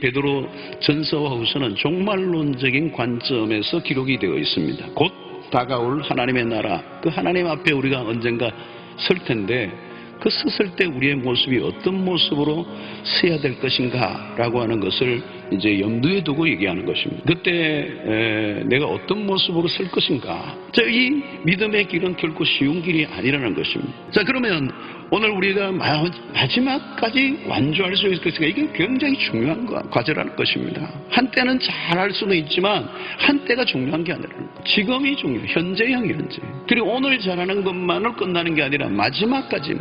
베드로 전서와 후서는 종말론적인 관점에서 기록이 되어 있습니다. 곧 다가올 하나님의 나라, 그 하나님 앞에 우리가 언젠가 설 텐데 그 섰을 때 우리의 모습이 어떤 모습으로 서야 될 것인가 라고 하는 것을 이제 염두에 두고 얘기하는 것입니다. 그때 내가 어떤 모습으로 설 것인가. 자, 이 믿음의 길은 결코 쉬운 길이 아니라는 것입니다. 자, 그러면 오늘 우리가 마지막까지 완주할 수 있을 것인가. 이게 굉장히 중요한 과제라는 것입니다. 한때는 잘할 수는 있지만 한때가 중요한 게 아니라 지금이 중요해요. 현재형 현재. 그리고 오늘 잘하는 것만을 끝나는 게 아니라 마지막까지.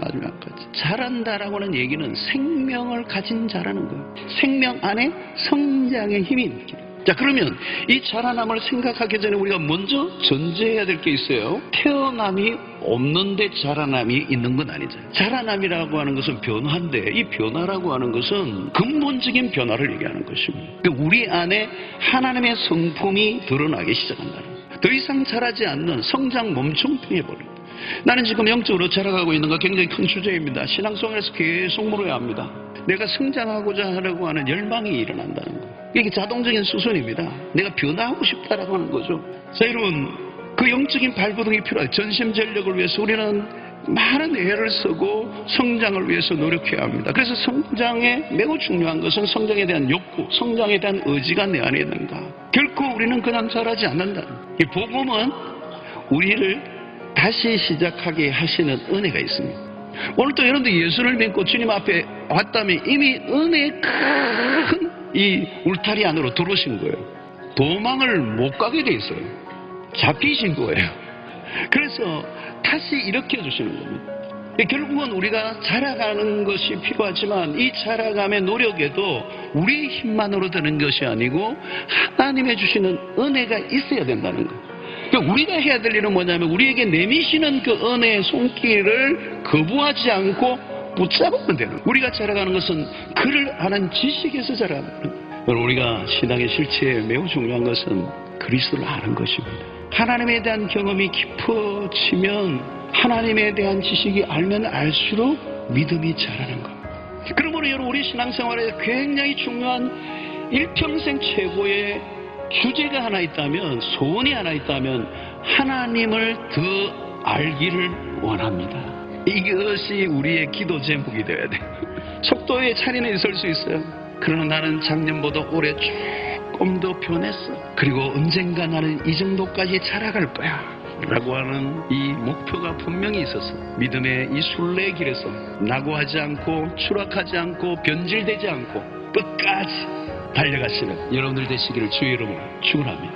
잘한다라고 하는 얘기는 생명을 가진 자라는 거예요. 생명 안에 성장의 힘이 있는 길. 자, 그러면 이 자라남을 생각하기 전에 우리가 먼저 전제해야 될 게 있어요. 태어남이 없는데 자라남이 있는 건 아니죠. 자라남이라고 하는 것은 변화인데 이 변화라고 하는 것은 근본적인 변화를 얘기하는 것입니다. 우리 안에 하나님의 성품이 드러나기 시작한다는 거예요. 더 이상 자라지 않는 성장 멈춤병에 버립니다. 나는 지금 영적으로 자라가고 있는 거 굉장히 큰 주제입니다. 신앙생활에서 계속 물어야 합니다. 내가 성장하고자 하려고 하는 열망이 일어난다는 거. 이게 자동적인 수순입니다. 내가 변화하고 싶다라고 하는 거죠. 자, 여러분, 그 영적인 발버둥이 필요해요. 전심전력을 위해서 우리는 많은 애를 쓰고 성장을 위해서 노력해야 합니다. 그래서 성장에 매우 중요한 것은 성장에 대한 욕구, 성장에 대한 의지가 내 안에 있는가. 결코 우리는 그냥 자라지 않는다. 이 복음은 우리를 다시 시작하게 하시는 은혜가 있습니다. 오늘도 여러분들 예수를 믿고 주님 앞에 왔다면 이미 은혜의 큰 이 울타리 안으로 들어오신 거예요. 도망을 못 가게 돼 있어요. 잡히신 거예요. 그래서 다시 일으켜 주시는 겁니다. 결국은 우리가 자라가는 것이 필요하지만 이 자라감의 노력에도 우리의 힘만으로 되는 것이 아니고 하나님의 주시는 은혜가 있어야 된다는 거예요. 그러니까 우리가 해야 될 일은 뭐냐면 우리에게 내미시는 그 은혜의 손길을 거부하지 않고 붙잡으면 되는 거예요. 우리가 자라가는 것은 그를 아는 지식에서 자라가는 거예요. 우리가 신앙의 실체에 매우 중요한 것은 그리스도를 아는 것입니다. 하나님에 대한 경험이 깊어지면 하나님에 대한 지식이 알면 알수록 믿음이 자라는 겁니다. 그러므로 여러분 우리 신앙생활에 굉장히 중요한 일평생 최고의 주제가 하나 있다면, 소원이 하나 있다면 하나님을 더 알기를 원합니다. 이것이 우리의 기도 제목이 되어야 돼요. 속도에 차이는 있을 수 있어요. 그러나 나는 작년보다 올해 조금 더 변했어. 그리고 언젠가 나는 이 정도까지 자라갈 거야 라고 하는 이 목표가 분명히 있어서 믿음의 이 순례의 길에서 낙오하지 않고 추락하지 않고 변질되지 않고 끝까지 달려가시는 여러분들 되시기를 주의 이름으로 축원합니다.